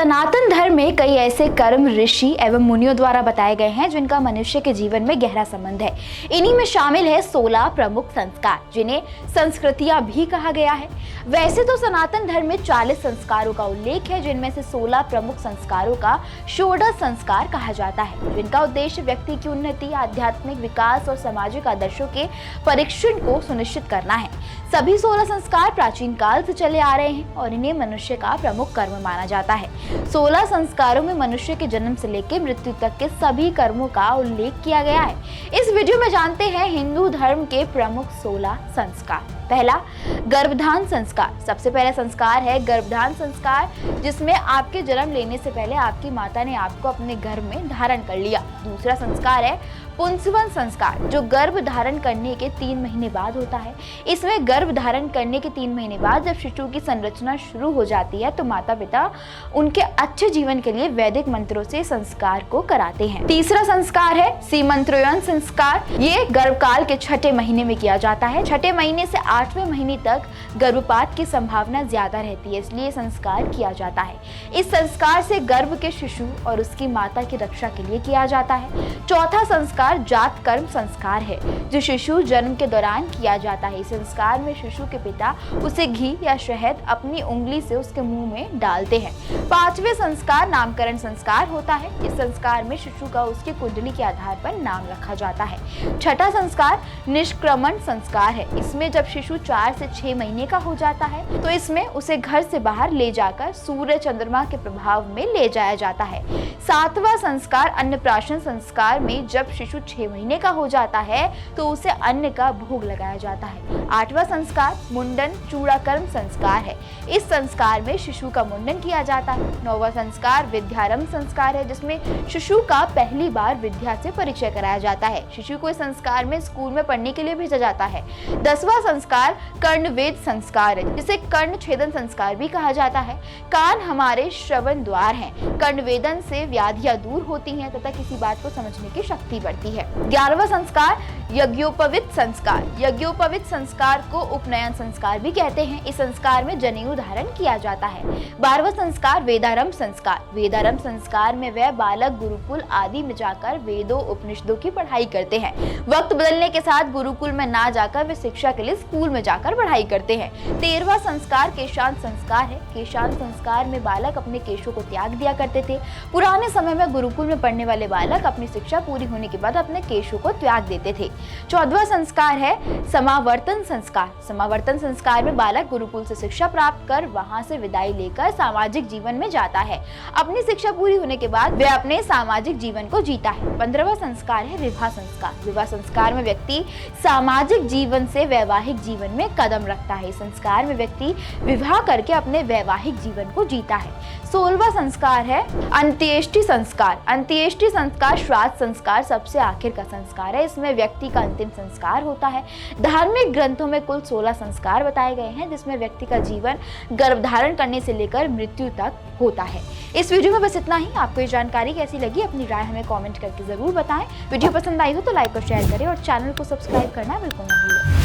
सनातन धर्म में कई ऐसे कर्म ऋषि एवं मुनियों द्वारा बताए गए हैं जिनका मनुष्य के जीवन में गहरा संबंध है। इन्हीं में शामिल है 16 प्रमुख संस्कार, जिन्हें संस्कृतियां भी कहा गया है। वैसे तो सनातन धर्म में 40 संस्कारों का उल्लेख है, जिनमें से 16 प्रमुख संस्कारों का षोडश संस्कार कहा जाता है, जिनका उद्देश्य व्यक्ति की उन्नति, आध्यात्मिक विकास और सामाजिक आदर्शों के परीक्षण को सुनिश्चित करना है। सभी 16 संस्कार प्राचीन काल से चले आ रहे हैं और इन्हें मनुष्य का प्रमुख कर्म माना जाता है। 16 संस्कारों में मनुष्य के जन्म से लेकर मृत्यु तक के सभी कर्मों का उल्लेख किया गया है। इस वीडियो में जानते हैं हिंदू धर्म के प्रमुख 16 संस्कार। पहला, गर्भधान संस्कार। सबसे पहला संस्कार है गर्भधान संस्कार, जिसमें आपके जन्म लेने से पहले आपकी माता ने आपको अपने गर्भ में धारण कर लिया। दूसरा संस्कार है पुंसवन संस्कार, जो गर्भ धारण करने के 3 महीने बाद होता है। इसमें गर्भ धारण करने के 3 महीने बाद जब शिशु की संरचना शुरू हो जाती है तो माता पिता उनके अच्छे जीवन के लिए वैदिक मंत्रों से संस्कार को कराते हैं। तीसरा संस्कार है सीमंत्रोयन संस्कार। ये गर्भकाल के 6ठे महीने में किया जाता है। 6ठे महीने से 8वें महीने तक गर्भपात की संभावना ज्यादा रहती है, इसलिए संस्कार किया जाता है। इस संस्कार से गर्भ के शिशु और उसकी माता की रक्षा के लिए किया जाता है। चौथा संस्कार जात कर्म संस्कार है, जो शिशु जन्म के दौरान किया जाता है। इस संस्कार में शिशु के पिता उसे घी या शहद अपनी उंगली से उसके मुंह में डालते हैं। 5वें संस्कार नामकरण संस्कार होता है। इस संस्कार में शिशु का उसकी कुंडली के आधार पर नाम रखा जाता है। छठा संस्कार निष्क्रमण संस्कार है। इसमें जब शिशु 4 से 6 महीने का हो जाता है तो इसमें उसे घर से बाहर ले जाकर सूर्य चंद्रमा के प्रभाव में ले जाया जाता है। 7वां संस्कार अन्नप्राशन संस्कार में जब शिशु 6 महीने का हो जाता है तो उसे अन्न का भोग लगाया जाता है। 8वां संस्कार मुंडन चूड़ाकर्म संस्कार है। इस संस्कार में शिशु का मुंडन किया जाता है। 9वां संस्कार विद्यारंभ संस्कार है, जिसमें शिशु का पहली बार विद्या से परिचय कराया जाता है। शिशु को इस संस्कार में स्कूल में पढ़ने के लिए भेजा जाता है। 10वां संस्कार कर्णवेद संस्कार है, जिसे कर्ण छेदन संस्कार भी कहा जाता है। कान हमारे श्रवण द्वार हैं। कर्णवेदन से व्याधियां दूर होती हैं तथा किसी बात को समझने की शक्ति बढ़ती है। 11वां संस्कार यज्ञोपवीत संस्कार। यज्ञोपवीत संस्कार को उपनयन संस्कार भी कहते हैं। इस संस्कार में जनेऊ धारण किया जाता है। 12वां संस्कार वेदारंभ संस्कार। वेदारंभ संस्कार में वह बालक गुरुकुल आदि में जाकर वेदों उपनिषदों की पढ़ाई करते हैं। वक्त बदलने के साथ गुरुकुल में ना जाकर वे शिक्षा के लिए स्कूल में जाकर पढ़ाई करते हैं। 13वां संस्कार केशांत संस्कार है। केशांत संस्कार में बालक अपने केशों को त्याग दिया करते थे। पुराने समय में गुरुकुल में पढ़ने वाले बालक अपनी शिक्षा पूरी होने के बाद अपने केशों को त्याग देते थे। 14वां संस्कार है समावर्तन संस्कार। समावर्तन संस्कार में बालक गुरुकुल से शिक्षा प्राप्त कर वहां से विदाई लेकर सामाजिक जीवन में जाता है। अपनी शिक्षा पूरी होने के बाद वह अपने सामाजिक जीवन को जीता है। 15वां संस्कार है विवाह संस्कार। विवाह संस्कार में व्यक्ति सामाजिक जीवन से वैवाहिक जीवन में कदम रखता है। इस संस्कार में व्यक्ति विवाह करके अपने वैवाहिक जीवन को जीता है। 16वां संस्कार है अंत्येष्टि संस्कार। अंत्येष्टि संस्कार श्राद्ध संस्कार सबसे आखिर का संस्कार है। इसमें व्यक्ति का अंतिम संस्कार होता है। धार्मिक ग्रंथों में कुल 16 संस्कार बताए गए हैं, जिसमें व्यक्ति का जीवन गर्भधारण करने से लेकर मृत्यु तक होता है। इस वीडियो में बस इतना ही। आपको ये जानकारी कैसी लगी, अपनी राय हमें कमेंट करके जरूर बताएं। वीडियो पसंद आई हो तो लाइक और शेयर करें और चैनल को सब्सक्राइब करना बिल्कुल ना भूलें।